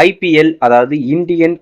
IPL அதாவது Indian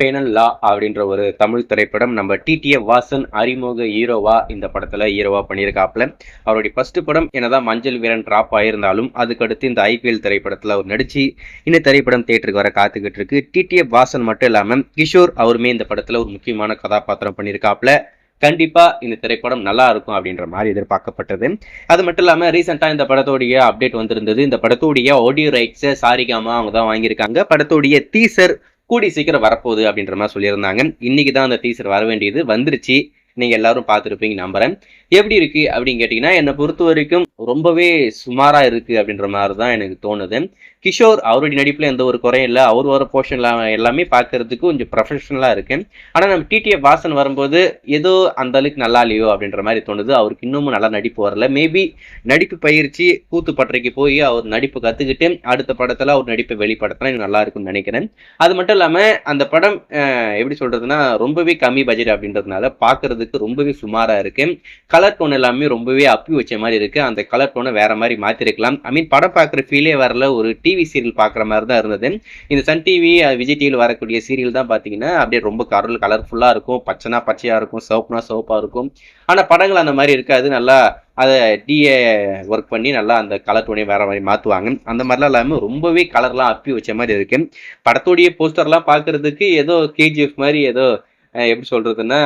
panel லா அப்படின்ற ஒரு தமிழ் திரைப்படம் நம்ம டிடிஎஃப் வாசன் அறிமுக ஹீரோவா இந்த படத்துல ஹீரோவா பண்ணியிருக்காப்புல. அவருடைய ஃபர்ஸ்ட் படம் என்னதான் மஞ்சள் வீரன் டிராப் ஆயிருந்தாலும் அதுக்கடுத்து இந்த ஐபிஎல் திரைப்படத்துல அவர் நடிச்சு இந்த திரைப்படம் தியேட்டருக்கு வர காத்துக்கிட்டு இருக்கு. டிடிஎஃப் வாசன் மட்டும் இல்லாம கிஷோர் அவருமே இந்த படத்துல ஒரு முக்கியமான கதாபாத்திரம் பண்ணியிருக்காப்புல. கண்டிப்பா இந்த திரைப்படம் நல்லா இருக்கும் அப்படின்ற மாதிரி எதிர்பார்க்கப்பட்டது. அது மட்டும் இல்லாம ரீசெண்டா இந்த படத்தோடைய அப்டேட் வந்திருந்தது. இந்த படத்தோடைய ஆடியோ ரைட்ஸை சாரிகாமா அவங்க தான் வாங்கியிருக்காங்க. படத்தோடைய டீசர் கூடி சீக்கிரம் வரப்போகுது அப்படின்ற மாதிரி சொல்லியிருந்தாங்க. இன்னைக்கு தான் அந்த டீசர் வர வேண்டியது வந்துருச்சு. நீங்க எல்லாரும் பார்த்துருப்பீங்க நம்புறேன். எப்படி இருக்கு அப்படின்னு கேட்டீங்கன்னா என்னை பொறுத்த வரைக்கும் ரொம்பவே சுமாரா இருக்கு அப்படின்ற மாதிரி தான் எனக்கு தோணுது. கிஷோர் அவருடைய நடிப்புல எந்த ஒரு குறையும் இல்லை. அவர் வர போர்ஷன் எல்லாமே பார்க்கறதுக்கு கொஞ்சம் ப்ரொஃபஷனலா இருக்கு. ஆனா நம்ம டிடிஎஃப் வாசன் வரும்போது ஏதோ அந்த அளவுக்கு நல்லா இல்லையோ அப்படின்ற மாதிரி தோணுது. அவருக்கு இன்னமும் நல்லா நடிப்பு வரல. மேபி நடிப்பு பயிற்சி கூத்து பட்டறைக்கு போய் அவர் நடிப்பு கத்துக்கிட்டு அடுத்த படத்துல அவர் நடிப்பை வெளிப்படுத்தினா இன்னும் நல்லா இருக்கும்னு நினைக்கிறேன். அது மட்டும் இல்லாம அந்த படம் எப்படி சொல்றதுன்னா ரொம்பவே கம்மி பட்ஜெட் அப்படின்றதுனால பாக்குறதுக்கு ரொம்பவே சுமாரா இருக்கு. கலர் டோன் எல்லாமே ரொம்பவே அப்பி வச்ச மாதிரி இருக்கு. அந்த கலர் டோனை வேற மாதிரி மாத்திருக்கலாம். ஐ மீன் படம் பார்க்குற ஃபீலே வரல. ஒரு டிவி சீரியல் பார்க்குற மாதிரி தான் இருந்தது. இந்த சன் டிவி விஜய் டிவியில் வரக்கூடிய சீரியல் தான் பார்த்தீங்கன்னா அப்படியே ரொம்ப கலர்ஃபுல்லா இருக்கும். பச்சைனா பச்சையா இருக்கும், சிவப்புனா சிவப்பா இருக்கும். ஆனா படங்கள் அந்த மாதிரி இருக்காது. நல்லா அதை டிஏ ஒர்க் பண்ணி நல்லா அந்த கலர் டோனையும் வேற மாதிரி மாற்றுவாங்க. அந்த மாதிரிலாம் இல்லாமல் ரொம்பவே கலர்லாம் அப்பி வச்ச மாதிரி இருக்கு. படத்தோடைய போஸ்டர்லாம் பார்க்கறதுக்கு ஏதோ கேஜிஎஃப் மாதிரி ஏதோ எப்படி சொல்றதுன்னா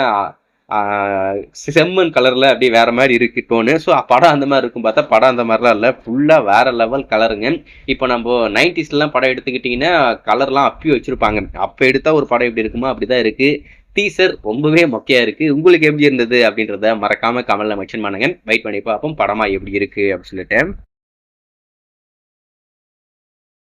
செம்மண் கலர்ல அப்படியே வேற மாதிரி இருக்கு டோனு. ஸோ படம் அந்த மாதிரி இருக்கும். பார்த்தா படம் அந்த மாதிரிலாம் இல்லை. ஃபுல்லா வேற லெவல் கலருங்க. இப்போ நம்ம 90s படம் எடுத்துக்கிட்டிங்கன்னா கலர்லாம் அப்பி வச்சிருப்பாங்க. அப்போ எடுத்தா ஒரு படம் எப்படி இருக்குமோ அப்படிதான் இருக்கு. டீசர் ரொம்பவே மொக்கையா இருக்கு. உங்களுக்கு எப்படி இருந்தது அப்படின்றத மறக்காம கமெண்ட்ல மென்ஷன் பண்ணுங்க. வெயிட் பண்ணி பார்ப்போம் படமா எப்படி இருக்கு அப்படின்னு சொல்லிட்டு.